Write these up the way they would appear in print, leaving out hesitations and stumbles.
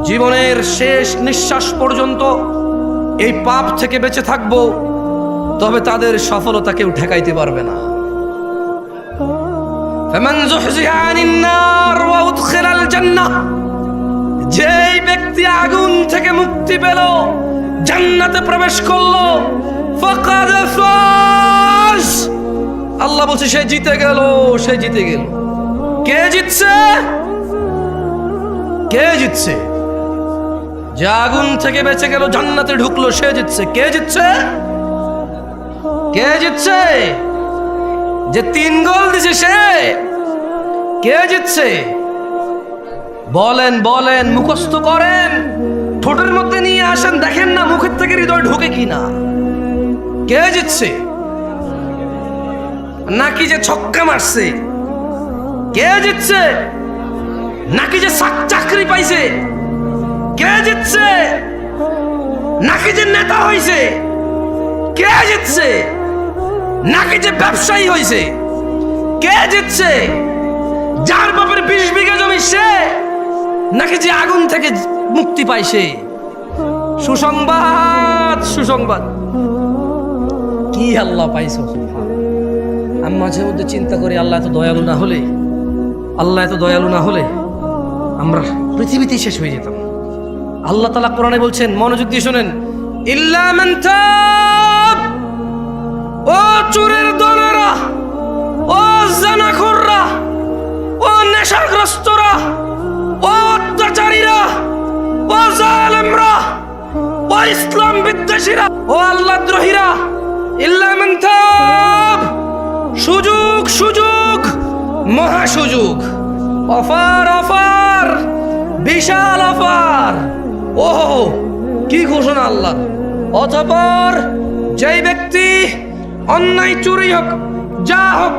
জীবনের শেষ নিঃশ্বাস পর্যন্ত এই পাপ থেকে বেঁচে থাকবো, তবে তাদের সফলতা কেউ ঠেকাইতে পারবে না। ফামান যুহজিহা আনিন নার ওয়া উদখিলাল জান্নাহ, যেই ব্যক্তি আগুন থেকে মুক্তি পেল, জান্নাতে প্রবেশ করলো, ফাকাদ ফাজ, আল্লাহ বলছে সে জিতে গেল, সে জিতে গেল। কে জিতছে? কে জিতছে? যে আগুন থেকে বেঁচে গেল, জান্নাতে ঢুকলো, সে জিতছে। কে জিতছে? কে জিতছে? যে 3 গোল দিছে সে? কে জিতছে? বলেন বলেন, মুখস্থ করেন, ঠোঁটের মধ্যে নিয়ে আসেন, দেখেন না মুখের থেকে হৃদয় ঢোকে কিনা। কে জিতছে? নাকি যে ছক্কা মারছে? কে জিতছে? নাকি যে চাকরি পাইছে? কে জিতছে? নাকি যে নেতা হইছে? কে জিতছে? নাকি যে ব্যবসায়ী হইছে? কে জিতছে? যার বাপের 20 বিঘা জমি সে, নাকি যে আগুন থেকে মুক্তি পাইছে? সুসংবাদ, সুসংবাদ। কি আল্লাহ পাইছো? আমি মাঝে মধ্যে চিন্তা করি, আল্লাহ এত দয়ালু না হলে, আল্লাহ এত দয়ালু না হলে আমরা পৃথিবীতেই শেষ হয়ে যেতাম। আল্লাহ তাআলা কোরআনে বলছেন, মনোযোগ দিয়ে শোনেন, ইল্লা মান তাব, ও চোরের দলেরা, ও জানাখোররা, ও নেশাগ্রস্তরা, ও অত্যাচারীরা, ও জালেমরা, ও ইসলাম বিদ্বেষীরা, ও আল্লাহদ্রোহীরা, ইল্লা মান তাব, সুযোগ, সুযোগ, মহা সুযোগ, অফার, অফার, বিশাল অফার। ওহো, কি ঘোষণা আল্লাহ! অতঃপর যেই ব্যক্তি অন্যায়, চুরি হোক, যা হোক,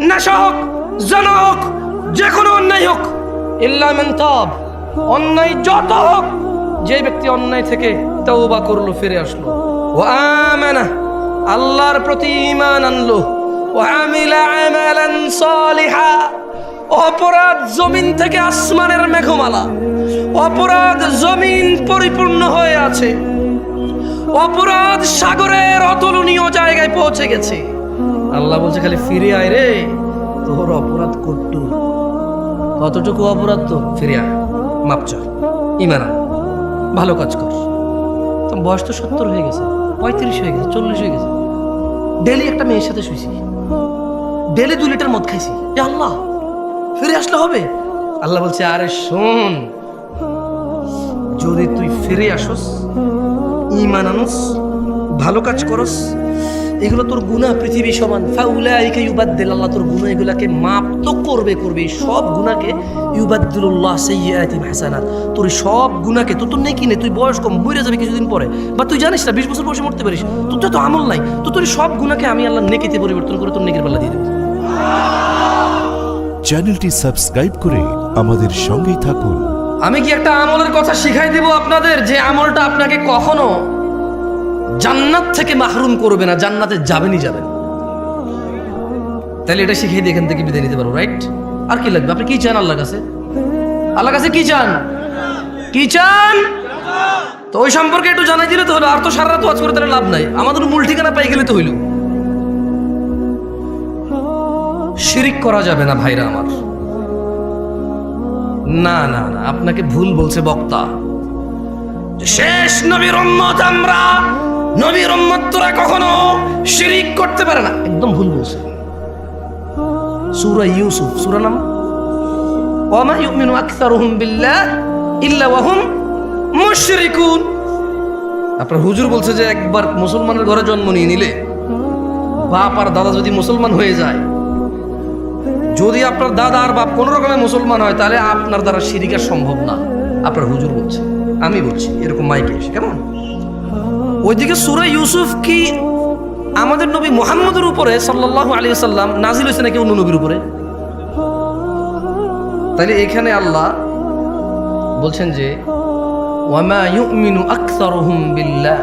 নেশা হোক, জনা হোক, যে কোনো অন্যায় হোক, ইল্লা মান তাব, অন্যায় যত হোক, যে ব্যক্তি অন্যায় থেকে তওবা করলো, ফিরে আসলো, ওয়া আমানা, আল্লাহর প্রতি ঈমান আনলো, ওয়া আমিলা আমালান সালিহা, অপরাধ জমিন থেকে আসমানের মেঘমালা, অপরাধ জমিন পরিপূর্ণ হয়ে আছে, অপরাধ সাগরের অতুলনীয় জায়গায় পৌঁছে গেছে। আল্লাহ বলছে খালি ফিরে আয় রে, তোর অপরাধ কতটুকু অপরাধ, তো ফিরে আয়, মাপ চা, ঈমান আন, ভালো কাজ কর। তো বয়স তো 70 হয়ে গেছে, 35 হয়ে গেছে, 40 হয়ে গেছে, ডেলি একটা মেয়ের সাথে শুয়েছি, ডেলি 2 লিটার মদ খাইছি, আল্লাহ ফিরে আসলে হবে? আল্লাহ বলছে, আরে শোন, যদি তুই ফিরে আসস, ঈমান আনস, ভালো কাজ করস, এগুলো তোর গুনাহ পৃথিবী সমান, ফাউলাইকা ইউবাদদিল, আল্লাহ তোর গুনাহ এগুলাকে মাপ তো করবে, সব গুনাহকে, ইউবাদদিলুল্লাহ সাইয়্যাতিহিম হাসানাত, তোর সব গুনাহকে, তোর নেকি নেই, তুই বয়স কম, মরে যাবে কিছুদিন পরে, বা তুই জানিস না 20 বছর বয়সে মরতে পারিস, তোর তো আমল নাই, তোর সব গুনাহকে আমি আল্লাহ নেকিতে পরিবর্তন করে তোর নেকির পাল্লা দিয়ে দেব। চ্যানেলটি সাবস্ক্রাইব করে আমাদের সঙ্গেই থাকুন। আমি কি একটা আমলের কথা শিখাই দেব আপনাদের, যে আমলটা আপনাকে কখনো জান্নাত থেকে মাহরুম করবে না, জান্নাতে যাবেনই যাবেন। তাহলে এটা শিখিয়ে দিয়ে এখান থেকে বিদায় নিতে পারবো, রাইট? আর কি লাগবে? আপনি কি চান আল্লাহর কাছে? আল্লাহর কাছে কি চান? কি চান? তো ওই সম্পর্কে একটু জানাই দিলে তো হলো, আর তো সারা রাত ওয়াজ করে তাহলে লাভ নাই, আমাদের মূল ঠিকানা পাই গেলে তো হইল। শিরিক করা যাবে না ভাইরা আমার। না না না, আপনাকে ভুল বলছে বক্তা। শেষ নবীর উম্মত আমরা, নবীর উম্মত তোরা কখনো শিরিক করতে পারে না, একদম ভুল বলছে। সূরা ইউসুফ, সূরা নাম ওয়া মা ইউমিনু আকসারুহুম বিল্লাহ ইল্লা ওয়া হুম মুশরিকুন। আপনার হুজুর বলছে যে একবার মুসলমানের ঘরে জন্ম নিয়ে নিলে, বাপ আর দাদা যদি মুসলমান হয়ে যায়, যদি আপনার দাদা আর বাপ কোন রকমের মুসলমান হয়, তাহলে আপনার দ্বারা শিরিক আর সম্ভব না। আপনার হুজুর বলছে, আমি বলছি, এরকম মাইকে এসে, কেমন? ওইদিকে সূরা ইউসুফ কি আমাদের নবী মুহাম্মদের উপরে সাল্লাল্লাহু আলাইহি ওয়াসাল্লাম নাজিল হয়েছে নাকি অন্য নবীর উপরে? তাহলে এখানে আল্লাহ বলছেন যে ওয়া মা ইউমিনু আকসারুহুম বিল্লাহ,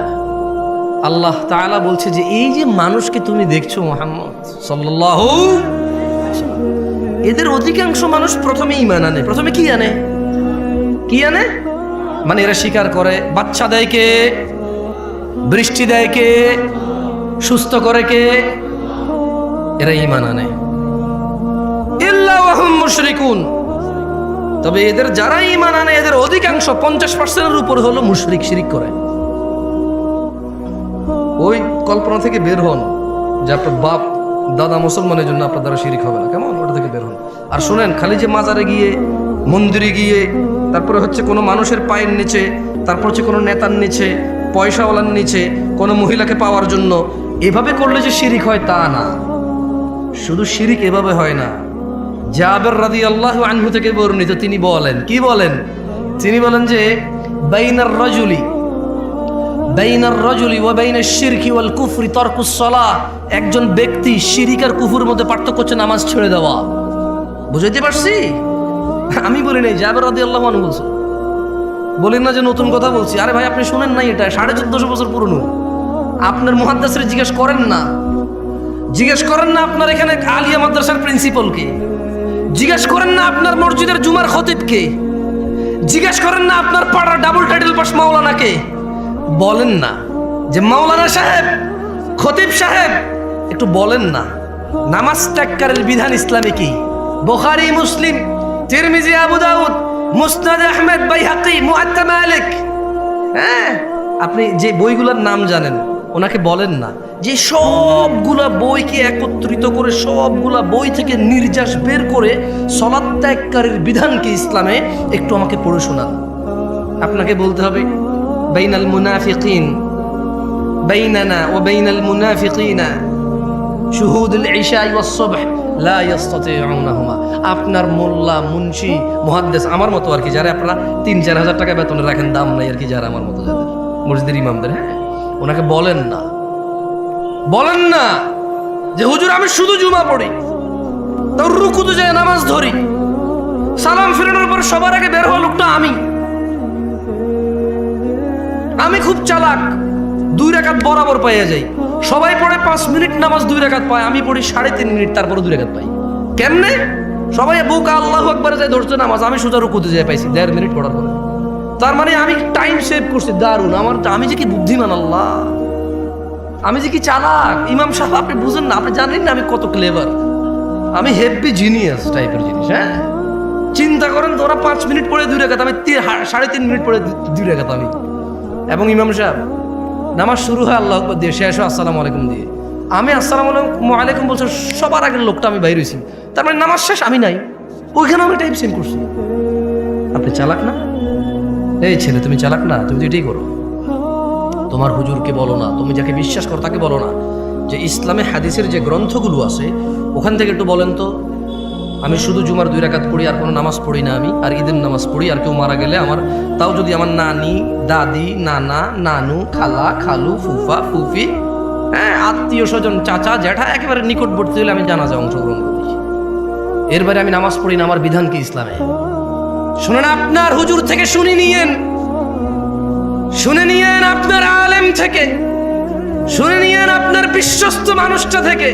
আল্লাহ তাআলা বলছে যে এই যে মানুষকে তুমি দেখছো মুহাম্মদ সাল্লাল্লাহু, এদের অধিকাংশ মানুষ প্রথমে ঈমান আনে। প্রথমে কি আনে? কি আনে? মানে এরা স্বীকার করে বাচ্চা দেয় কে, বৃষ্টি দেয় কে, সুস্থ করে কে? এরা ঈমান আনে। ইল্লা ওয়া হুম মুশরিকুন। তবে এদের যারা ঈমান আনে এদের অধিকাংশ 50%-এর উপর হলো মুশরিক, শিরিক করে। ওই কল্পনা থেকে বের হন যে আপনার বাপ দাদা মুসলমানের জন্য আপনার দ্বারা শিরিক হবে না, কেমন? ওটা থেকে বের হন। আর শুনেন, খালি যে মাজারে গিয়ে, মন্দিরে গিয়ে, তারপরে হচ্ছে কোনো মানুষের পায়ের নিচে, তারপর হচ্ছে কোনো নেতার নিচে, পয়সাওয়ালার নিচে, কোনো মহিলাকে পাওয়ার জন্য এভাবে করলে যে শিরিক হয় তা না। শুধু শিরিক এভাবে হয় না। জাবের রাদিয়াল্লাহু আনহু থেকে বর্ণিত, তিনি বলেন, কি বলেন? তিনি বলেন যে বাইনার রাজুলি ওয়া বাইনাশ শিরকি ওয়াল কুফরি তারকুস সালাহ। একজন ব্যক্তি শিরিক আর কুফরের মধ্যে পার্থক্য হচ্ছে নামাজ ছেড়ে দেওয়া। বুঝাইতে পারছি? আমি বলি নাই, জাবের রাদিয়াল্লাহু আনহু বলছেন। বলেন না যে নতুন কথা বলছি। আরে ভাই, আপনি শুনেন নাই? এটা 1450 বছর পুরনো। আপনার মুহাদ্দিসরে জিজ্ঞেস করেন না, আপনার এখানে আলিয়া মাদ্রাসার প্রিন্সিপালকে, জিজ্ঞেস করেন না আপনার মসজিদের জুমার খতিবকে, জিজ্ঞেস করেন না আপনার পাড়ার ডাবল টাইটেল পাস মাওলানাকে। বলেন না যে মাওলানা সাহেব, খতিব সাহেব, একটু বলেন না নামাজ ত্যাগকারীর বিধান ইসলামে কি? বুখারী, মুসলিম, তিরমিজি, আবু দাউদ, মুসনাদ আহমদ, বাইহাকি, মুআত্তা মালিক। হ্যাঁ, আপনি যে বইগুলোর নাম জানেন ওনাকে বলেন না যে সবগুলা বইকে একত্রিত করে, সবগুলা বই থেকে নির্যাস বের করে সালাত ত্যাগকারীর বিধানকে ইসলামে একটু আমাকে পড়ে শোনান। আপনাকে বলতে হবে বাইনাল মুনাফিকিন, বাইনানা ওয়া বাইনাল মুনাফিকিনা শুহুদুল ইশা ওয়াস সুবহ লা ইস্তাতিউনাহুমা। আপনার মোল্লা, মুন্সি, মুহাদ্দিস আমার মতো আর কি, যারা আপনারা 3-4 হাজার টাকা বেতনে রাখেন, দাম নাই আর কি, যারা আমার মতো যাদের মসজিদের ইমামদের, হ্যাঁ, ওনাকে বলেন না যে হুজুর আমি শুধু জুমা পড়ি, তাও রুকুতে যায় নামাজ ধরি, সালাম ফিরানোর পর সবার আগে বের হওয়া লোকটা আমি খুব চালাক, 2 রাকাত বরাবর পাইয়া যাই। সবাই পড়ে 5 মিনিট নামাজ 2 রাকাত পায়, আমি পড়ি 3.5 মিনিট, তারপরে 2 রাকাত পাই। কেমনে? সবাই বুকা আল্লাহু আকবার যায় ধরছে নামাজ, আমি সোজা রুকুতে যায় পাইছি 1.5 মিনিট পড়ার পরে। তার মানে আমি টাইম সেভ করছি, দারুণ। আমি যে কি বুদ্ধিমান, আল্লাহ, আমি যে কি চালাক। ইমাম সাহেব, আপনি বুঝেন না, আপনি জানেন না আমি কত ক্লেভার, আমি হেভি জিনিয়াস টাইপের জিনিস। হ্যাঁ, চিন্তা করেন, তোরা 5 মিনিট পড়ে 2 রাকাত, আমি 3.5 মিনিট পড়ে 2 রাকাত আমি। এবং ইমাম সাহেব নামাজ শুরু হয় আল্লাহু আকবার দিয়ে, শেষ হয় আসসালামু আলাইকুম দিয়ে। আমি আসসালামু আলাইকুম বলছি, সবার আগের লোকটা আমি বাইরে হয়েছি, তার মানে নামাজ শেষ, আমি নাই ওইখানে, আমি টাইম সেভ করছি। আপনি চালাক না? এই ছেলে, তুমি চালাক না? তুমি তো এটাই করো। তোমার হুজুরকে বলো না, তুমি যাকে বিশ্বাস করো তাকে বলো না যে ইসলামে হাদিসের যে গ্রন্থগুলো আছে ওখান থেকে একটু বলেন তো, আমি শুধু জুমার 2 রাকাত পড়ি, আর কোনো নামাজ পড়ি না আমি, আর ঈদের নামাজ পড়ি, আর কেউ মারা গেলে আমার, তাও যদি আমার নানি, দাদি, নানা, নানু, খালা, খালু, ফুফা, ফুফি, হ্যাঁ, আত্মীয় স্বজন, চাচা, জ্যাঠা, একেবারে নিকটবর্তী হলে আমি জানাজা অংশগ্রহণ করি। এর বাইরে আমি নামাজ পড়ি না। আমার বিধান কি ইসলামে? শুনেন, আপনার হুজুর থেকে শুনে নিয়েন আপনার আলেম থেকে, শুনে নিয়েন আপনার বিশ্বস্ত মানুষটা থেকে,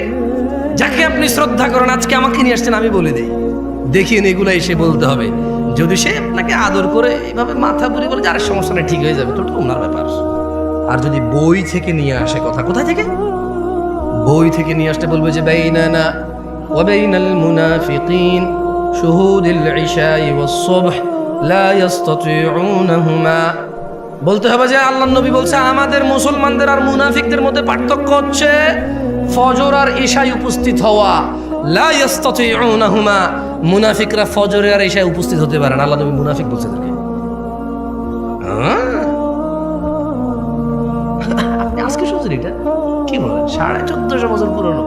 যাকে আপনি শ্রদ্ধা করেন। আজকে আমাকে নিয়ে আসছেন, আমি বলে দিই, দেখিয়ে এগুলো এসে বলতে হবে। যদি সে আপনাকে আদর করে এইভাবে মাথা বুড়ি বলে যার সমস্যা নেই, ঠিক হয়ে যাবে, তো ওনার ব্যাপার। আর যদি বই থেকে নিয়ে আসে কথা, কোথায় থেকে? বই থেকে নিয়ে আসতে বলবে যে বাইনানা ওয়া বাইনাল মুনাফিকিন শুহুদুল ইশা ওয়াস সুবহ লা ইস্তাতিউনাহুমা। বলতে হবে যে আল্লাহর নবী বলছে আমাদের মুসলমানদের আর মুনাফিকদের মধ্যে পার্থক্য হচ্ছে ফজর আর ইশায় উপস্থিত হওয়া। লা ইস্তাতিউনাহুমা, মুনাফিকরা ফজরে আর ইশায় উপস্থিত হতে পারে না। আল্লাহ নবী মুনাফিক বলছে তাদেরকে। আপনি আজকে শুনছেন এটা? কি বলেন? 1450 বছর পুরনো।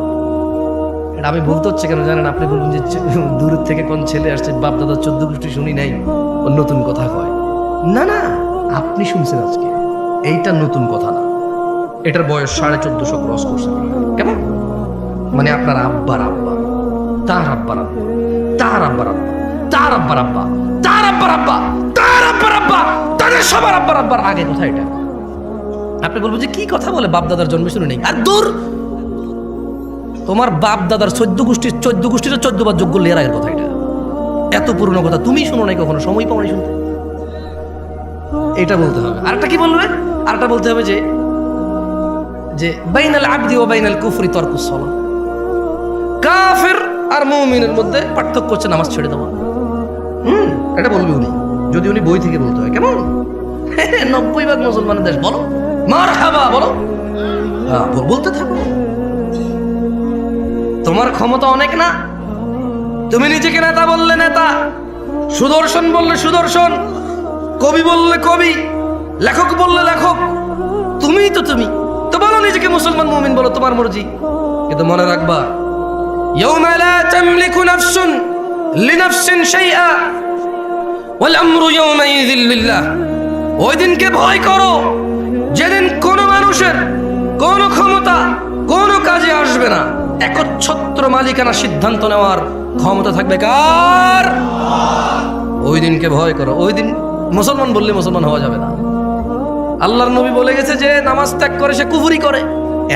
এটা আমি বলতে হচ্ছে কেন জানেন? আপনি বলবেন যে দূর থেকে কোন ছেলে আসছে, বাপ দাদা 14 গোষ্ঠী শুনি নাই, ও নতুন কথা কয়। না না, আপনি শুনছেন আজকে, এইটা নতুন কথা না। এটার বয়স 1450 ক্রস করছে। কেমন? মানে আপনার আব্বার আব্বা, তার আব্বার আব্বা, তার আব্বার আব্বা, তার আব্বার আব্বা, তার আব্বার আব্বা, তার আব্বার আব্বা, তাদের সবার আব্বার আব্বার আগে কথা এটা। আপনি বলবেন যে কি কথা বলে, বাপ দাদার জন্মে শুনে নেই। আর দূর, তোমার বাপ দাদার 14 গোষ্ঠীর 14 বার যোগ্য লেয়ার আগের কথা এটা। এত পুরনো কথা তুমি শুনো নাই কখনো, সময় পাও নাই শুনতে। এটা বলতে হবে। আরেকটা কি বলবে? আরেকটা বলতে হবে যে যে বাইনাল আবদি ওয়া বাইনাল কুফরি তারকুস সালাহ, কাফের আর মুমিনের মধ্যে পার্থক্য হচ্ছে নামাজ ছেড়ে দেওয়া। এটা বলবে উনি, যদি উনি বই থেকে বলতে হয়। কেমন 90% মুসলমানের দেশ, বলো মারহাবা, বলো হ্যাঁ, বলতে থাকো। তোমার ক্ষমতা অনেক না, তুমি নিজেকে নেতা বললে নেতা, সুদর্শন বললে সুদর্শন, কবি বললে কবি, লেখক বললে লেখক, তুমিই তো তুমি তো বলো নিজেকে মুসলমান মুমিন বলো, তোমার মর্জি। কিন্তু মনে রাখবা, ইয়াউমা লা তামলিকু নাফসুন লিনাফসিন শাইআ ওয়াল আমরু ইয়াউমাইযিল লিল্লাহ। ওই দিনকে ভয় করো যেদিন কোনো মানুষের কোনো ক্ষমতা কোনো কাজে আসবে না, একচ্ছত্র মালিকানা সিদ্ধান্ত নেওয়ার ক্ষমতা থাকবে কার? ওই দিনকে ভয় করো। ওই দিন মুসলমান বললে মুসলমান হওয়া যাবে না। আল্লাহর নবী বলে গেছে যে নামাজ ত্যাগ করে সে কুফরি করে।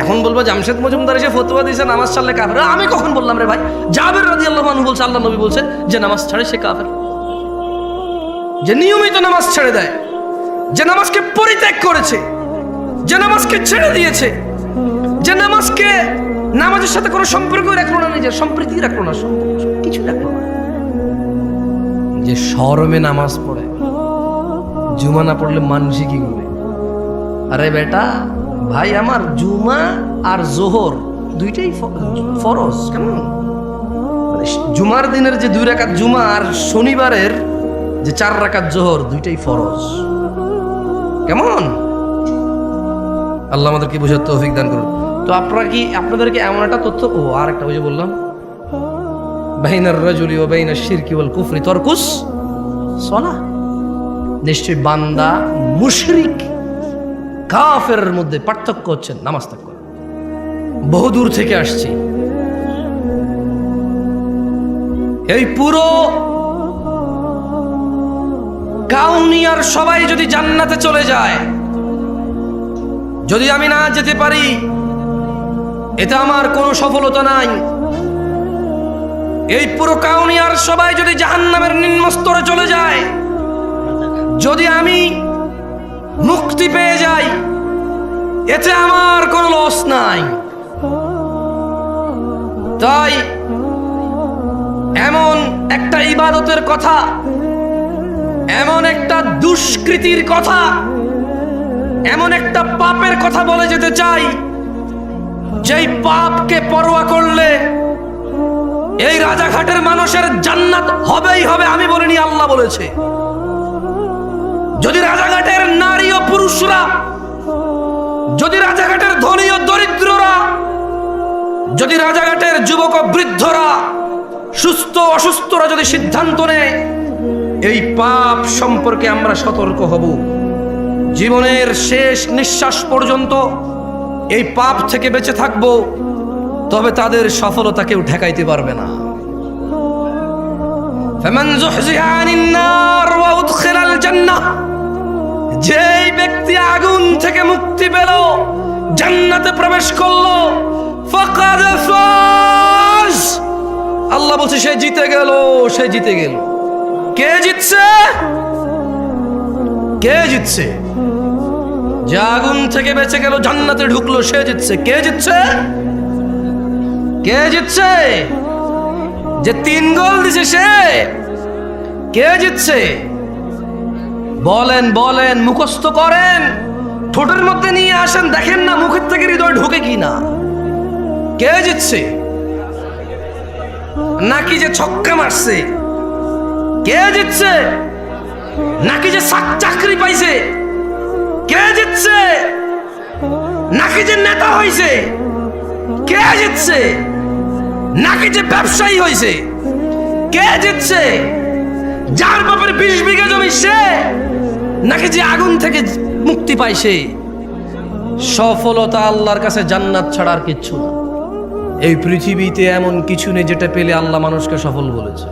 এখন বলবো জামশেদ মজুমদার এসে ফতোয়া দিয়েছে নামাজ ছাড়লে কাফের। আমি কখন বললাম রে ভাই? জাবের রাদিয়াল্লাহু আনহু বলছে আল্লাহর নবী বলছে যে নামাজ ছাড়ে সে কাফের। যে নিয়মিত নামাজ ছেড়ে দেয়, যে নামাজকে পরিত্যাগ করেছে, যে নামাজকে ছেড়ে দিয়েছে, যে নামাজকে নামাজের সাথে কোনো সম্পর্ক রাখলো না, নিজের সম্প্রীতি রাখলো না, কিছু রাখলো না, যে শরমে নামাজ পড়ে, জুমা না পড়লে মানসি কি করবে? আরে বেটা ভাই আমার, জুমা আর জোহর দুইটাই ফরজ। কেমন জুমার দিনের যে 2 রাকাত জুমা আর শনিবারের যে 4 রাকাত জোহর দুইটাই ফরজ। কেমন আল্লাহ আমাদেরকে বোঝার তৌফিক দান করুন। তো আপনাদেরকে এমন একটা তথ্য, ও আর একটা ওই যে বললাম বাইনার রাজুলি ওয়া বাইনাশ শিরকি ওয়াল কুফরি তারকুস সালাহ। নিশ্চয়ই বান্দা মুশরিক কাফেরের মধ্যে পার্থক্য হচ্ছে নামাজ ত্যাগ করা। বহু দূর থেকে আসছি, এই পুরো কাউনিয়ার সবাই যদি জান্নাতে চলে যায়, যদি আমি না যেতে পারি, এতে আমার কোনো সফলতা নাই। এই পুরো কাউনিয়ার সবাই যদি জাহান্নামের নিম্ন স্তরে চলে যায়, যদি আমি মুক্তি পেয়ে যাই, এতে আমার কোনো লস নাই। তাই এমন একটা ইবাদতের কথা, এমন একটা দুষ্কৃতির কথা, এমন একটা পাপের কথা বলে যেতে চাই, যেই পাপকে পরোয়া করলে এই রাজাঘাটের মানুষের জান্নাত হবেই হবে। আমি বলিনি, আল্লাহ বলেছে। যদি রাজাঘাটের নারী ও পুরুষরা, যদি রাজাঘাটের ধনী ও দরিদ্ররা, যদি রাজাঘাটের যুবক ও বৃদ্ধরা, সুস্থ অসুস্থরা যদি সিদ্ধান্ত নেয় এই পাপ সম্পর্কে আমরা সতর্ক হব, জীবনের শেষ নিঃশ্বাস পর্যন্ত এই পাপ থেকে বেঁচে থাকব, তবে তাদের সফলতা কেউ ঠেকাইতে পারবে না। ফামান যুহজিহা আনিন নার ওয়া উদখিলাল জান্নাহ, যেই ব্যক্তি আগুন থেকে মুক্তি পেল, জান্নাতে প্রবেশ করলো, ফাকাদ ফাজ, আল্লাহ বলছে সে জিতে গেল, সে জিতে গেল। কে জিতছে? কে জিতছে? যে আগুন থেকে বেঁচে গেল, জান্নাতে ঢুকলো, সে জিতছে। কে জিতছে? কে জিতছে? যে 3 গোল দিছে সে। কে জিতছে? বলেন বলেন, মুখস্থ করেন, ঠোঁটের মধ্যে নিয়ে আসেন, দেখেন না মুখের থেকে হৃদয় ঢোকে কিনা। কে জিতছে? নাকি যে ছক্কা মারছে? কে জিতছে? নাকি যে চাকরি পাইছে? কে জিতছে? নাকি যে নেতা হইছে? কে জিতছে? নাকি যে ব্যবসায়ী হইছে? কে জিতছে? যার বাপের 20 বিঘা জমি সে, নাকি যে আগুন থেকে মুক্তি পাইছে? সফলতা আল্লাহর কাছে জান্নাত ছাড়া আর কিচ্ছু না। এই পৃথিবীতে এমন কিছু নেই যেটা পেলে আল্লাহ মানুষকে সফল বলেছে।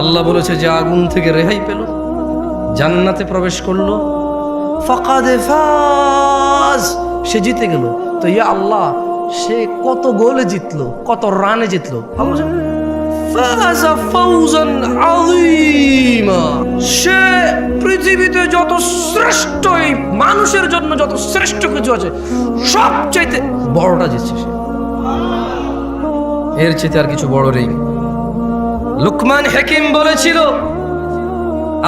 আল্লাহ বলেছে যে আগুন থেকে রেহাই পেল, জান্নাতে প্রবেশ করলো, ফাকাদে ফাজ, সে জিতে গেল। তো ইয়া আল্লাহ, সে কত গোলে জিতলো, কত রানে জিতলো? ফাযা ফাওজান আযীমা, সে পৃথিবীতে যত শ্রেষ্ঠ, এই মানুষের জন্য যত শ্রেষ্ঠ কিছু আছে সবচাইতে বড়টা জিতছে সে, এর চাইতে আর কিছু বড় নেই। লুকমান হাকিম বলেছিল,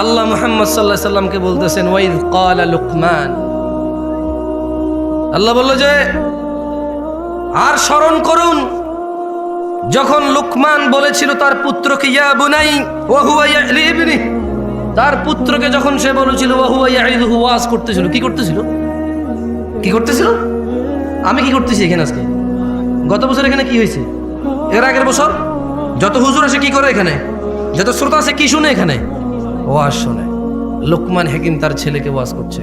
আল্লাহ মুহাম্মদ সাল্লাল্লাহু আলাইহি সাল্লামকে বলতেছেন, ওয়াইদ ক্বালা লুকমান, আল্লাহ বলল যে আর স্মরণ করুন যখন লুকমান বলেছিল তার পুত্রকে, ইয়া বুনাই ওয়া হুয়া ইয়ালি ইবনি, তার পুত্রকে যখন সে বলেছিল ওয়া হুয়া ইয়াইদুহু, ওয়াজ করতেছিল। কি করতেছিল? কি করতেছিল? আমি কি করতেছি এখানে আজকে? গত বছর এখানে কি হয়েছে? এর আগের বছর যত হুজুর আসে কি করে এখানে? যত শ্রোতা আছে কি শুনে এখানে? ওয়াজ শুনে। লুকমান হাকিম তার ছেলেকে ওয়াজ করছে।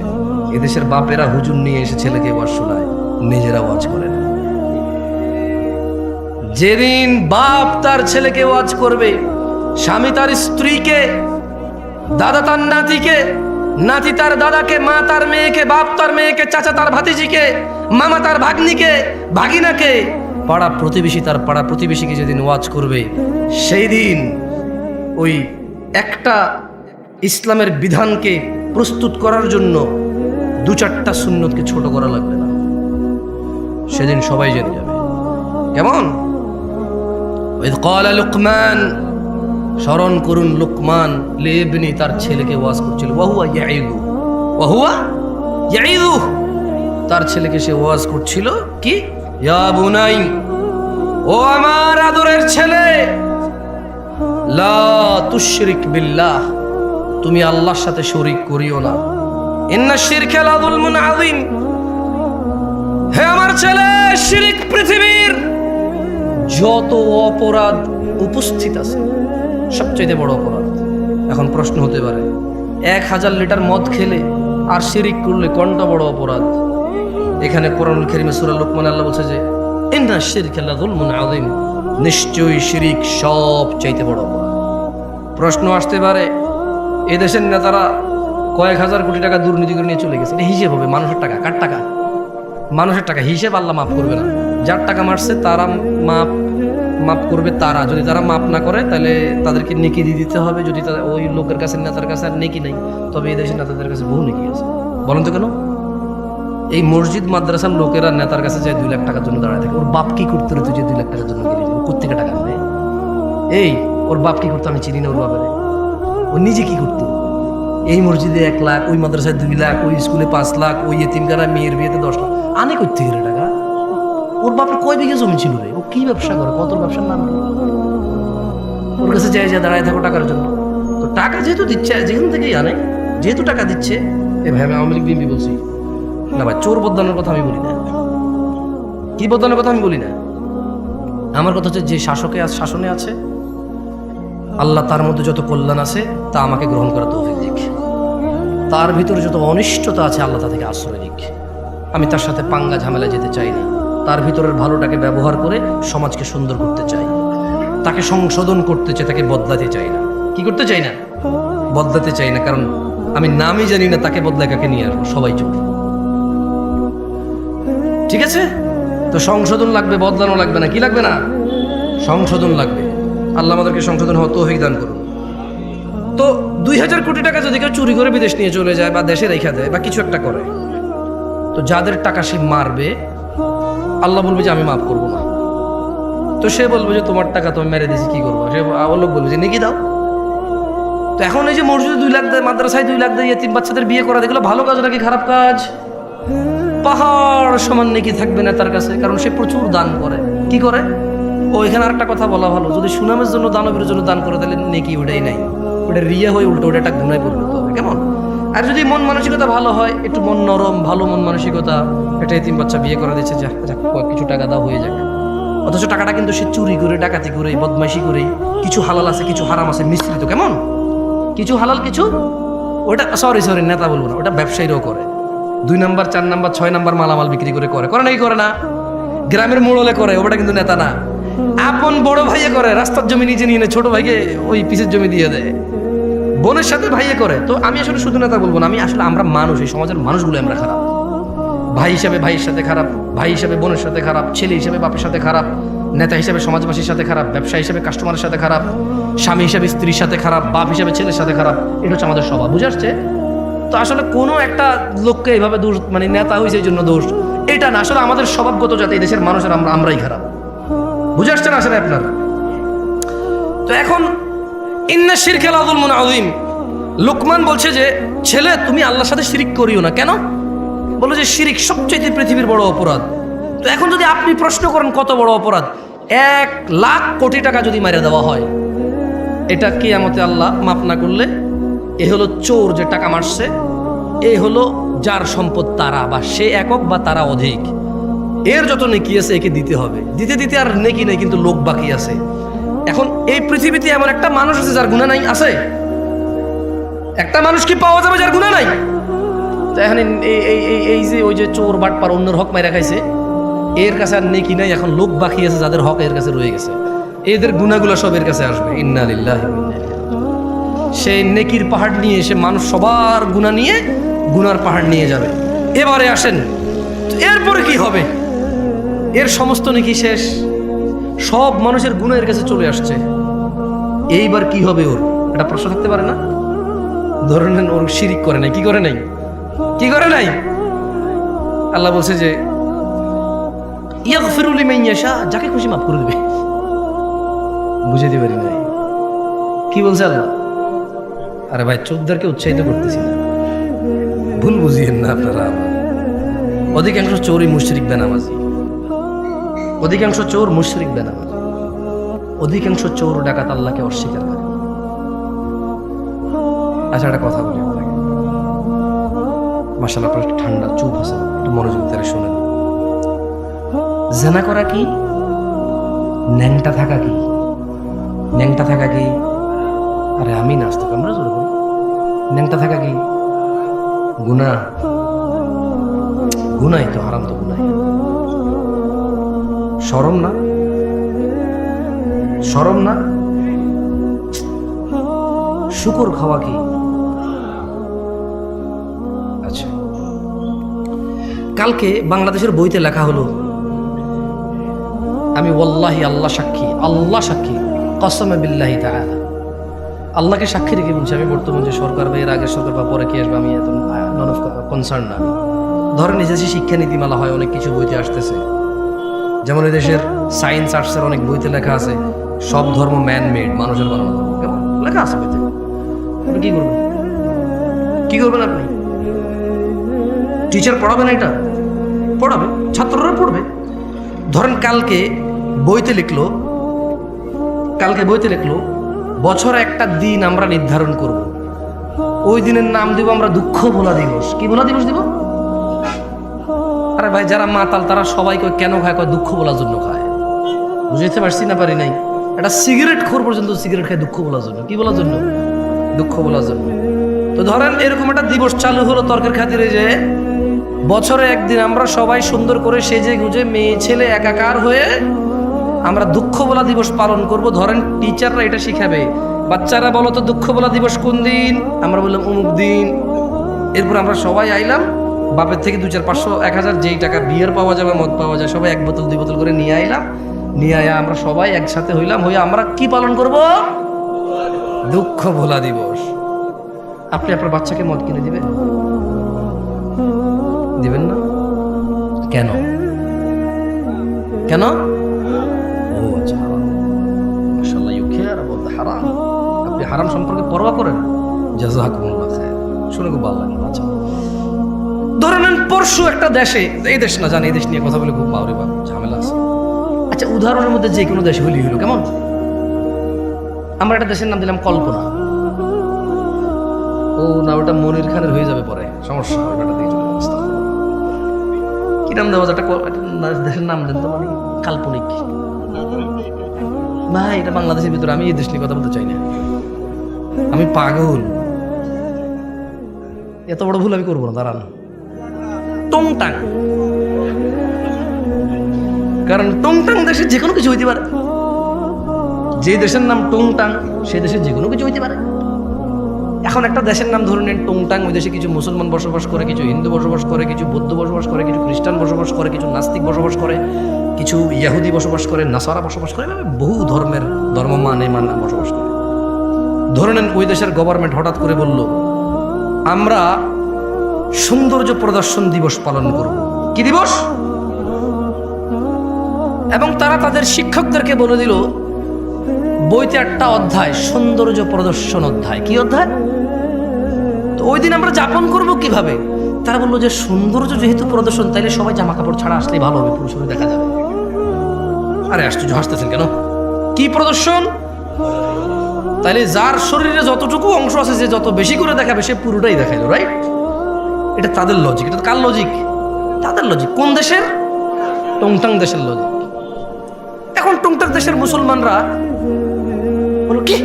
এদেশের বাপেরা হুজুর নিয়ে এসে ছেলেকে ওয়াজ শোনায়, নিজেরা ওয়াজ করে না। যেদিন বাপ তার ছেলেকে ওয়াজ করবে, স্বামী তার স্ত্রীকে, দাদা তার নাতিকে, নাতি তার দাদাকে, মা তার মেয়েকে, বাপ তার মেয়েকে, চাচা তার ভাতিজিকে, মামা তার ভাগ্নিকে, ভাগিনাকে, পাড়া প্রতিবেশী তার পাড়া প্রতিবেশীকে যেদিন ওয়াজ করবে, সেই দিন ওই একটা ইসলামের বিধানকে প্রস্তুত করার জন্য দু চারটা সুন্নতকে ছোট করা লাগবে না, সেদিন সবাই জেনে যাবে। কেমন? ওয়াইদ ক্বালা লুকমান, স্মরণ করুন লুকমান লিবনি, তার ছেলেকে ওয়াজ করছিল, ওয়া হুয়া ইয়াইদু, ওয়া হুয়া ইয়াইদু, তার ছেলেকে সে ওয়াজ করছিল কি, ইয়া বুনাই, ও আমার আদরের ছেলে, লা তুশরিক বিল্লাহ, তুমি আল্লাহর সাথে শরীক করিও না, ইন্না শিরকা লা যুলমুন আযীম, হে আমার ছেলে, শিরক পৃথিবীর যত অপরাধ উপস্থিত আছে সবচেয়ে বড় অপরাধ। এখন প্রশ্ন হতে পারে, 1000 লিটার মদ খেলে আর শিরিক করলে কোনটা বড় অপরাধ? এখানে কোরআনুল কারীমে সূরা লুকমানে আল্লাহ বলছে যে ইন্না শিরকা লা যুলমুন আযীম, নিশ্চয়ই শিরিক সবচেয়ে বড় অপরাধ। প্রশ্ন আসতে পারে, এদেশের নেতারা কয়েক হাজার কোটি টাকা দুর্নীতি করে নিয়ে চলে গেছে, এটা হিসেব হবে? মানুষের টাকা, কার টাকা? মানুষের টাকা, হিসেব আল্লাহ মাফ করবে না। যার টাকা মারছে তারা মাফ করবে, তারা যদি তারা মাফ না করে তাহলে তাদেরকে নেকি দিয়ে দিতে হবে। যদি ওই লোকের কাছে, নেতার কাছে আর নেকি নেই, তবে এই দেশের নেতাদের কাছে বহু নেকি আছে। বলেন তো কেন? এই মসজিদ মাদ্রাসার লোকেরা নেতার কাছে যায় 2 লাখ টাকার জন্য দাঁড়ায় থাকে। ওর বাপ কি করতে রে, তুই যে 2 লাখ টাকার জন্য গেলি, ও কোত্থেকে টাকা আনবে? এই ওর বাপ কি করতো আমি চিনি না, ওর বাপের ও নিজে কি করতো? এই মসজিদে 1 লাখ, ওই মাদ্রাসায় 2 লাখ, ওই স্কুলে 5 লাখ, ওই এতিমখানা মেয়ের বিয়েতে 10 লাখ আনে কোত্থেকে রে টাকা? ওর বাপের কয় বিঘা জমি ছিল রে? ও কি ব্যবসা করে? কত ব্যবসার নাম? ওর কাছে যায় দাঁড়ায় থাকো টাকার জন্য। তো টাকা যেহেতু দিচ্ছে, যেখান থেকেই আনে, যেহেতু টাকা দিচ্ছে, এ ভাই আমি আওয়ামী লীগ বিএনপি বলছি না ভাই, চোর বদলানোর কথা আমি বলি না, কি বদলানোর কথা আমি বলি না। আমার কথা হচ্ছে যে শাসনে আছে, আল্লাহ তার মধ্যে যত কল্যাণ আছে তা আমাকে গ্রহণ করা তৌফিক দিক, তার ভিতরে যত অনিষ্টতা আছে আল্লাহ তা থেকে আশ্রয় দিক। আমি তার সাথে পাঙ্গা ঝামেলা যেতে চাই না, তার ভিতরের ভালোটাকে ব্যবহার করে সমাজকে সুন্দর করতে চাই, তাকে সংশোধন করতে চাই, তাকে বদলাতে চাই না। কি করতে চাই না? বদলাতে চাই না, কারণ আমি নামই জানি না তাকে বদলায় কাকে নিয়ে আসবো, সবাই চোর। ঠিক আছে? তো সংশোধন লাগবে, বদলানো লাগবে না। কি লাগবে না? সংশোধন লাগবে। আল্লাহ আমাদেরকে সংশোধন হওয়া তৌফিক দান করুন। তো 2000 কোটি টাকা যদি কেউ চুরি করে বিদেশ নিয়ে চলে যায় বা দেশে রেখে দেয় বা কিছু একটা করে, তো যাদের টাকা সে মারবে আল্লাহ বলবে যে আমি মাফ করবো না। তো সে বলবে যে তোমার টাকা তুমি মেরে দিয়েছি, কি করবো? সে লোক বলবে যে নেকি দাও। তো এখন এই যে মসজিদে 2 লাখ দেয়, মাদ্রাসায় 2 লাখ দেয়, এতিম বাচ্চাদের বিয়ে করা, দেখলো ভালো কাজ নাকি খারাপ কাজ? পাহাড় সমান নেকি থাকবে না তার কাছে, কারণ সে প্রচুর দান করে। কি করে? ও এখানে আরেকটা কথা বলা ভালো, যদি সুনামের জন্য, দানবের জন্য দান করে তাহলে নেকি ওটাই নাই, ওটা রিয়া হয়ে উল্টো ওটা একটা গুনায় পরিণত হবে। কেমন? আর যদি মন মানসিকতা ভালো হয়, একটু মন নরম, ভালো মন মানসিকতা, একটা এতিম বাচ্চা বিয়ে করে দিচ্ছে, যা কিছু টাকা দাও হয়ে যাক, অথচ টাকাটা কিন্তু সে চুরি করে, ডাকাতি করে, বদমাইশি করে, কিছু হালাল আছে কিছু হারাম আছে মিশ্রিত। কেমন? কিছু হালাল কিছু, ওটা সরি নেতা বলবো না, ওটা ব্যবসায়ীরাও করে। 2 নাম্বার 4 নাম্বার 6 নাম্বার মালামাল বিক্রি করে নাকি করে না? গ্রামের মোড়লে করে, ওটা কিন্তু নেতা না। আপন বড় ভাইয়ে করে, রাস্তার জমি নিজে নিয়ে ছোট ভাইকে ওই পিসের জমি দিয়ে দেয়, বোনের সাথে ভাইয়ে করে। তো আমি আসলে শুধু নেতা বলবো না, আমি আসলে আমরা মানুষ, এই সমাজের মানুষগুলো আমরা খারাপ। ভাই হিসাবে ভাইয়ের সাথে খারাপ, ভাই হিসাবে বোনের সাথে খারাপ, ছেলে হিসাবে বাপের সাথে খারাপ, নেতা হিসেবে সমাজবাসীর সাথে খারাপ, ব্যবসা হিসেবে কাস্টমারের সাথে খারাপ, স্বামী হিসেবে স্ত্রীর সাথে খারাপ, বাপ হিসেবে ছেলের সাথে খারাপ। এটা হচ্ছে আমাদের স্বভাব, বুঝে আসছে? তো আসলে কোনো একটা লোককে এইভাবে দোষ, মানে নেতা হয়েছে এই জন্য দোষ, এটা না। আসলে আমাদের স্বভাবগত যাতে এই দেশের মানুষের আমরাই খারাপ, বুঝে আসছে না আসলে আপনার? তো এখন ইন্না শিরকা লাযুলমুন আযীম, লোকমান বলছে যে ছেলে তুমি আল্লাহর সাথে শিরিক করিও না। কেন? বলো যে শিরিক সবচেয়ে পৃথিবীর বড় অপরাধ। তো এখন যদি আপনি প্রশ্ন করেন কত বড় অপরাধ, 1,00,000 কোটি টাকা যদি মারিয়ে দেওয়া হয়, এটা কিয়ামতে আল্লাহ মাফ না করলে, এ হলো চোর যে টাকা মারছে, এ হলো যার সম্পদ তারা, বা সে একক বা তারা অধিক, এর যত নেকি আছে একে দিতে হবে। দিতে দিতে আর নেকি নেই, কিন্তু লোক বাকি আছে। এখন এই পৃথিবীতে এমন একটা মানুষ আছে যার গুনাহ নাই? আছে? একটা মানুষ কি পাওয়া যাবে যার গুনাহ নাই? তো এখন এই যে ওই যে চোর বাটপার অন্যের হক মাইরা খাইছে, এর কাছে আর নেকি নাই, এখন লোক বাকি আছে যাদের হক এর কাছে রয়ে গেছে, এদের গুনাহগুলো সব এর কাছে আসবে। ইন্না লিল্লাহি ওয়া ইন্না ইলাইহি রাজিউন। সেই নেকির পাহাড় নিয়ে এসে মানুষ সবার গুনাহ নিয়ে গুনার পাহাড় নিয়ে যাবে। এবারে আসেন, এরপরে কি হবে? এর সমস্ত নেকি শেষ, সব মানুষের গুনাহ এর কাছে চলে আসছে, এইবার কি হবে ওর? এটা প্রশ্ন থাকতে পারে না? ধরে নেন ওর শিরিক করে নাই, কি করে নাই? কি করে নাই? আল্লাহ বলছে যে ইয়াগফিরু লিমান ইয়াশা, যাকে খুশি মাফ করে দেবে। বুঝে দিবেন নাই কি বলছে আল্লাহ? আরে ভাই, চোরদেরকে উৎসাহিত করতেছি না, ভুল বুঝিয়েন না আপনারা। অধিকাংশ চোরই মুশরিক বেনামাজি, অধিকাংশ চোর মুশরিক বেনামাজি, অধিকাংশ চোর ডাকাত আল্লাহকে অস্বীকার করে। আচ্ছা, একটা কথা বলি আপনাকে, মাশাআল্লাহ আপনার ঠান্ডা চুপ আছে, একটু মনোযোগ দিয়ে শোনেন। জেনা করা কি? ন্যাংটা থাকা কি? ন্যাংটা থাকা কি? আরে আমি নাস্তা আমরা জোর করব। ন্যাংটা থাকা কি? গুনাহ। গুনাই তো, হারাম তো গুনাই। শরম না? শরম না? শুকর খাওয়া কি? আচ্ছা, কালকে বাংলাদেশের বইতে লেখা হলো, আমি ওয়াল্লাহি, আল্লাহ সাক্ষী, আল্লাহ সাক্ষী, কসমে বিল্লাহি তাআলা, আল্লাহকে সাক্ষী রেখে বলছি, আমি বর্তমান যে সরকার বা এর আগের সরকার বা পরে কি আসবে আমি এত নন অফ কনসার্ন না। ধরেন নিজের শিক্ষা নীতিমালা হয়, অনেক কিছু বইতে আসতেছে, যেমন এই দেশের সায়েন্স আর্টসের অনেক বইতে লেখা আছে সব ধর্ম ম্যান মেড, মানুষের বানানো ধর্ম, কেমন লেখা আছে বইতে। আপনি কি করবেন? কি করবেন আপনি? টিচার পড়াবে না? এটা পড়াবে, ছাত্ররা পড়বে। ধরেন কালকে বইতে লিখলো, বছরে একটা দিন আমরা নির্ধারণ করব, ওই দিনের নাম দিব আমরা দুঃখ ভোলা দিবস। কি ভোলা দিবস দিব? আরে ভাই, যারা মাতাল তারা সবাই কয় কেন খায়? কয় দুঃখ ভোলার জন্য খায়। বুঝতে পারছি না পারি নাই? এটা সিগারেট খোর পর্যন্ত সিগারেট খায় দুঃখ ভোলার জন্য। কি বলার জন্য? দুঃখ ভোলার জন্য। তো ধরেন এরকম একটা দিবস চালু হলো তর্কের খাতিরে, যে বছরে একদিন আমরা সবাই সুন্দর করে সেজে গুজে মেয়ে ছেলে একাকার হয়ে আমরা দুঃখ ভোলা দিবস পালন করব। ধরেন টিচাররা এটা শিখাবে, বাচ্চারা বলো তো দুঃখ ভোলা দিবস কোন দিন? আমরা বললাম অমুক দিন। এরপর আমরা সবাই আইলাম, বাপের থেকে 2, 4, 500, 1000 যেই টাকা বিয়ার পাওয়া যাবে, মদ পাওয়া যায়, সবাই 1 বোতল 2 বোতল করে নিয়ে আইলাম। নিয়ে আয়া আমরা সবাই একসাথে হইলাম, হয়ে আমরা কি পালন করব? দুঃখ ভোলা দিবস। আপনি আপনার বাচ্চাকে মদ কিনে দিবেন? দিবেন না? কেন? কেন? ও আচ্ছা, মাশাআল্লাহ, ইউ কেয়ার অ্যাবাউট দ্য হারাম। আপনি হারাম সম্পর্কে পরোয়া করেন? জাযাকুমুল্লাহ খায়র। শুনে খুব ভালো লাগলো। আচ্ছা, ধরে নেন পরশু একটা দেশে, এই দেশ না জানি, এই দেশ নিয়ে কথা বলে খুব বাউরে বাপ ঝামেলা আছে। আচ্ছা, উদাহরণের মধ্যে যে কোনো দেশে হলি হলো, কেমন? আমরা একটা দেশের নাম দিলাম কল্পনা। ও না, ওটা মনির খানের হয়ে যাবে পরে, সমস্যা হবে। ওটা দিয়ে চলে অবস্থা। কি নাম দেওয়া যায়? একটা দেশের নাম দেন তো, মানে কাল্পনিক। ভাই, এটা বাংলাদেশের ভিতরে, আমি এই দেশ নিয়ে কথা বলতে চাই না, আমি পাগল। এত বড় ভুল আমি করবো না, দাঁড়ান। টংটাং, কারণ টংটাং দেশে যে কোনো কিছু হইতে পারে। যে দেশের নাম টংটাং, সেই দেশে যে কোনো কিছু হইতে পারে। এখন একটা দেশের নাম ধরে নেন টংটাং, ওই দেশে কিছু মুসলমান বসবাস করে, কিছু হিন্দু বসবাস করে, কিছু বৌদ্ধ বসবাস করে, কিছু খ্রিস্টান বসবাস করে, কিছু নাস্তিক বসবাস করে, কিছু ইয়াহুদি বসবাস করে, নাসারা বসবাস করে, এভাবে বহু ধর্মের ধর্ম মানে বসবাস করে। ধরে নেন ওই দেশের গভর্নমেন্ট হঠাৎ করে বলল আমরা সৌন্দর্য প্রদর্শন দিবস পালন করব। কি দিবস? এবং তারা তাদের শিক্ষকদেরকে বলে দিল বইতে একটা অধ্যায় সৌন্দর্য প্রদর্শন অধ্যায়। কি অধ্যায়? তো ওই দিন আমরা যাপন করব কিভাবে? তারা বললো যে সৌন্দর্য যেহেতু প্রদর্শন, তাইলে সবাই জামা কাপড় ছাড়া আসলেই ভালো হবে, পুরুষ দেখা যাবে। আরে আশ্চর্য, হাসতেছেন কেন? কি প্রদর্শন? তাইলে যার শরীরে যতটুকু অংশ আছে, যে যত বেশি করে দেখাবে সে পুরোটাই দেখাইলো, রাইট? এটা তাদের লজিক। এটা কার লজিক? তাদের লজিক। কোন দেশের? টংটাং দেশের লজিক। এখন টংটাং দেশের মুসলমানরা বলো কি,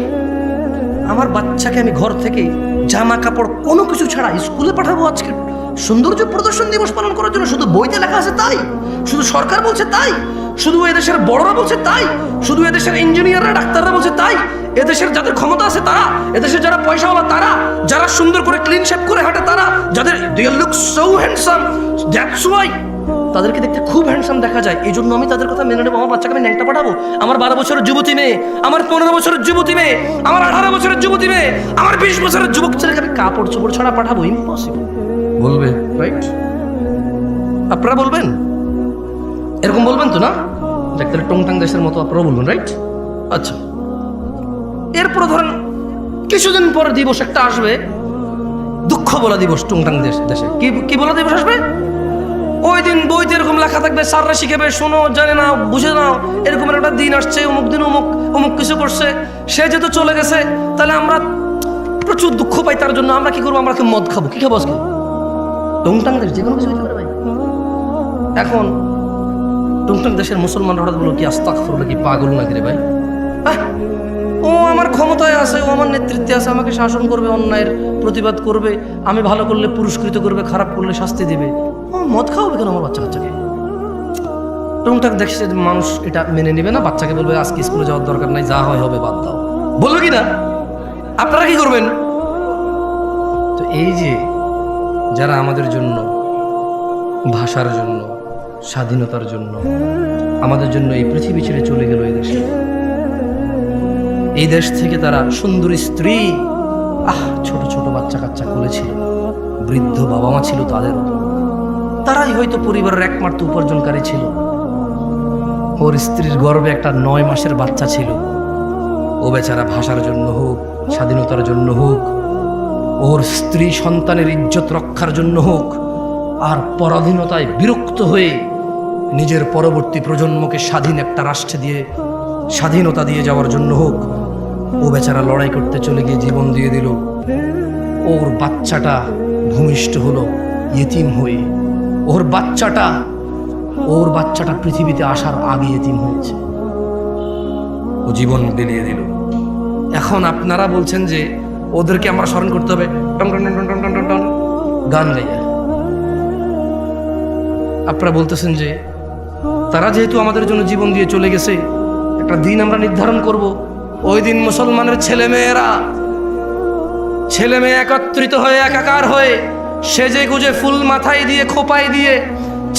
আমার বাচ্চাকে আমি ঘর থেকে জামা কাপড় কোনো কিছু ছাড়া স্কুলে পাঠাবো আজকে সৌন্দর্য প্রদর্শন দিবস পালন করার জন্য? শুধু বইতে লেখা আছে তাই? শুধু সরকার বলছে তাই? শুধু এদেশের বড়রা বলছে তাই? শুধু এদেশের ইঞ্জিনিয়াররা ডাক্তাররা বলছে তাই? এদেশের যাদের ক্ষমতা আছে তারা, এদেশের যারা পয়সাওয়ালা তারা, যারা সুন্দর করে ক্লিন শেপ করে হাঁটে তারা, যাদের they look so handsome, that's why তাদেরকে দেখতে খুব হ্যান্ডসাম দেখা যায়, এই জন্য আমি তাদের কথা মেনে নেবো। আমার বাচ্চাকে আমি ন্যাংটা পাঠাবো? আমার 12 বছরের যুবতী মেয়ে, আমার 15 বছরের যুবতী মেয়ে, আমার 18 বছরের যুবতী মেয়ে, আমার 20 বছরের যুবক ছেলেকে আমি কাপড় চোপড় ছাড়া পাঠাবো? ইম্পসিবল। বলবে, রাইট? আপনারা বলবেন? এরকম বলবেন তো না? দেখতে টংটাং দেশের মতো আপনারা বলবেন, রাইট? আচ্ছা, এরপর ধরেন কিছুদিন পর দিবস একটা আসবে, দুঃখ বলা দিবস। টংটাং দেশে কি বলা দিবস আসবে? ওই দিন বইতে এরকম লেখা থাকবে, স্যাররা শিখাবে, শোনো, জানে না, বুঝে নাও, এরকম একটা দিন আসছে, অমুক দিন অমুক অমুক কিছু করছে, সে যেহেতু চলে গেছে, তাহলে আমরা প্রচুর দুঃখ পাই তার জন্য। আমরা কি করবো? আমরা কি মদ খাবো? কি খাবো আজকে? টংটাং দেশ যে কোনো কিছু হতে পারে ভাই। এখন টংটাং দেশের মুসলমান হঠাৎ বলো কি আস্তাগফিরুল্লাহ, কি পাগল নাকি রে ভাই? ও আমার ক্ষমতায় আছে, ও আমার নেতৃত্বে আছে, আমাকে শাসন করবে, অন্যায়ের প্রতিবাদ করবে, আমি ভালো করলে পুরস্কৃত করবে, খারাপ করলে শাস্তি দেবে। ও মদ খাওয়াবে কেন আমার বাচ্চাকে? টংটাং দেখছে মানুষ এটা মেনে নেবে না, বাচ্চাকে বলবে আজকে স্কুলে যাওয়ার দরকার নাই, যা হয় হবে, বাদ দাও। বলবে কি না? আপনারা কি করবেন? তো এই যে যারা আমাদের জন্য, ভাষার জন্য, স্বাধীনতার জন্য, আমাদের জন্য এই পৃথিবী ছেড়ে চলে গেল এই দেশে, এই দেশ থেকে তারা সুন্দরী স্ত্রী, ছোট ছোট বাচ্চা কাচ্চা খুলেছিল, বৃদ্ধ বাবা মা ছিল তাদের, তারাই হয়তো পরিবারের একমাত্র উপার্জনকারী ছিল। ওর স্ত্রীর গর্ভে একটা 9 মাসের বাচ্চা ছিল। ও বেচারা ভাষার জন্য হোক, স্বাধীনতার জন্য হোক, ওর স্ত্রী সন্তানের ইজ্জত রক্ষার জন্য হোক, আর পরাধীনতায় বিরক্ত হয়ে নিজের পরবর্তী প্রজন্মকে স্বাধীন একটা রাষ্ট্রে দিয়ে স্বাধীনতা দিয়ে যাওয়ার জন্য হোক, ও বেচারা লড়াই করতে চলে গিয়ে জীবন দিয়ে দিল। ওর বাচ্চাটা ভূমিষ্ঠ হলো ইতিম হয়ে। ওর বাচ্চাটা পৃথিবীতে আসার আগে ইতিম হয়েছে, ও জীবন বিলিয়ে দিল। এখন আপনারা বলছেন যে ওদেরকে আমরা স্মরণ করতে হবে টন টন টন টন টন টন টন গান গাইয়া। আপনারা বলতেছেন যে তারা যেহেতু আমাদের জন্য জীবন দিয়ে চলে গেছে, একটা দিন আমরা নির্ধারণ করব, ওই দিন মুসলমানের ছেলে মেয়ে একত্রিত হয়ে একাকার হয়ে সেজে গুজে ফুল মাথায় দিয়ে খোপায় দিয়ে,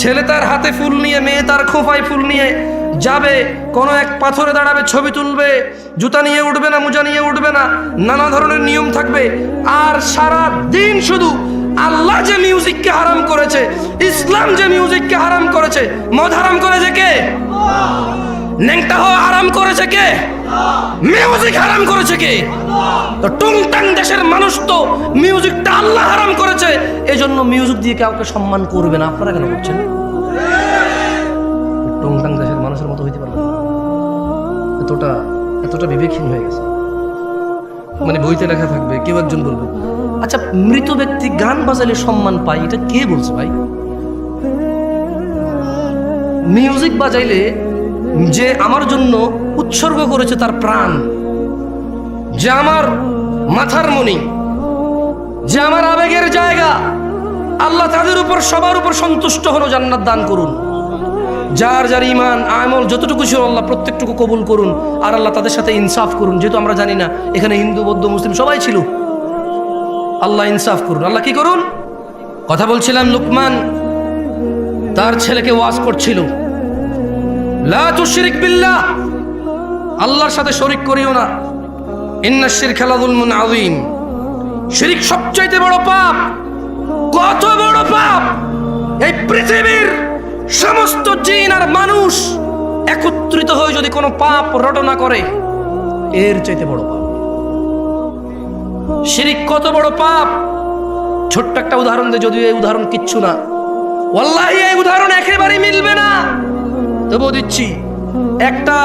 ছেলে তার হাতে ফুল নিয়ে, মেয়ে তার খোপায় ফুল নিয়ে যাবে, কোনো এক পাথরে দাঁড়াবে, ছবি তুলবে, জুতা নিয়ে উঠবে না, মোজা নিয়ে উঠবে না, নানা ধরনের নিয়ম থাকবে। আর সারা দিন শুধু আল্লাহ যে মিউজিককে হারাম করেছে, ইসলাম যে মিউজিককে হারাম করেছে, মদ হারাম করেছে কে? ন্যাংটা হওয়া হারাম করেছে কে? মিউজিক হারাম করেছে কে? তো টংটাং দেশের মানুষ তো মিউজিকটা আল্লাহ হারাম করেছে, এজন্য মিউজিক দিয়ে কাউকে সম্মান করবে না। আপনারা কেন করছেন? টংটাং দেশের মানুষের মতো হইতে পারবে না। এতটা বিবেকহীন হয়ে গেছে। মানে বইতে লেখা থাকবে, কেউ একজন বলবে আচ্ছা মৃত ব্যক্তি গান বাজালে সম্মান পায়, এটা কে বলছে ভাই? মিউজিক বাজাইলে যে আমার জন্য উৎসর্গ করেছে তার প্রাণ, যে আমার মাথার মণি, যে আমার আবেগের জায়গা, আল্লাহ তাদের উপর সবার উপর সন্তুষ্ট হলো, জান্নাত দান করুন। যার যার ইমান আমল যতটুকু ছিল আল্লাহ প্রত্যেকটুকু কবুল করুন, আর আল্লাহ তাদের সাথে ইনসাফ করুন। যেহেতু আমরা জানি না এখানে হিন্দু বৌদ্ধ মুসলিম সবাই ছিল, আল্লাহ ইনসাফ করুন। আল্লাহ কি করুন? কথা বলছিলাম, লুকমান তার ছেলেকে ওয়াজ করছিল, লা তুশরিক বিল্লাহ, আল্লাহর সাথে শরীক করিও না। ইন্নাশ শিরকা লাযুলমুন আযীম, শিরক সবচাইতে বড় পাপ। কত বড় পাপ! এই পৃথিবীর সমস্ত জিন আর মানুষ একত্রিত হয়ে যদি কোনো পাপ রটনা করে, এর চাইতে বড় পাপ। শিরক কত বড় পাপ! ছোট্ট একটা উদাহরণ দিয়ে, যদিও এই উদাহরণ কিচ্ছু না, ওয়াল্লাহি এই উদাহরণ একেবারেই মিলবে না, তবুও দিচ্ছি। একটা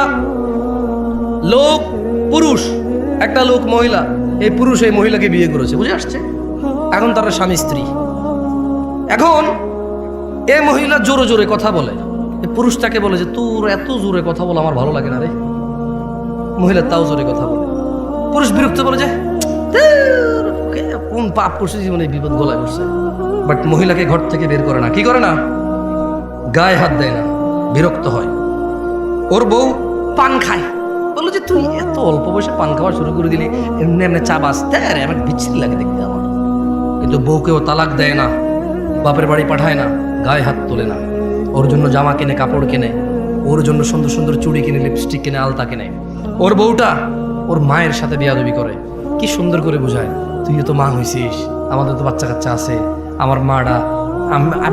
লোক পুরুষ, একটা লোক মহিলা, এই পুরুষ এই মহিলাকে বিয়ে করেছে, বুঝে আসছে? এখন তারা স্বামী স্ত্রী। এখন এ মহিলা জোরে জোরে কথা বলে, পুরুষ তাকে বলে যে তোর এত জোরে কথা বলে আমার ভালো লাগে না রে। মহিলা তাও জোরে কথা বলে, পুরুষ বিরক্ত বলে যে কোন পাপ করছে জীবনে, বিপদ গলায় করছে। বাট মহিলাকে ঘর থেকে বের করে না, কি করে না, গায়ে হাত দেয় না, বিরক্ত হয়। ওর বউ পান খায়, বললো যে তুই এত অল্প বয়সে পান খাওয়া শুরু করে দিলি, এমনি এমনি চা বাঁচতে আরে আমার বিচ্ছিরি লাগে দেখতে আমার। কিন্তু বউকেও তালাক দেয় না, বাপের বাড়ি পাঠায় না, গায়ে হাত তোলে না, ওর জন্য জামা কিনে, কাপড় কিনে, ওর জন্য সুন্দর সুন্দর চুড়ি কিনে, লিপস্টিক কিনে, আলতা কিনে। ওর বউটা ওর মায়ের সাথে বিয়াদবি করে, কি সুন্দর করে বোঝায়, তুই তো মা হইছিস, আমাদের তো বাচ্চা কাচ্চা আছে, আমার মাটা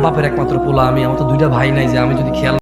বাপের একমাত্র পোলা আমি, আমার তো দুইটা ভাই নাই যে আমি যদি খেয়াল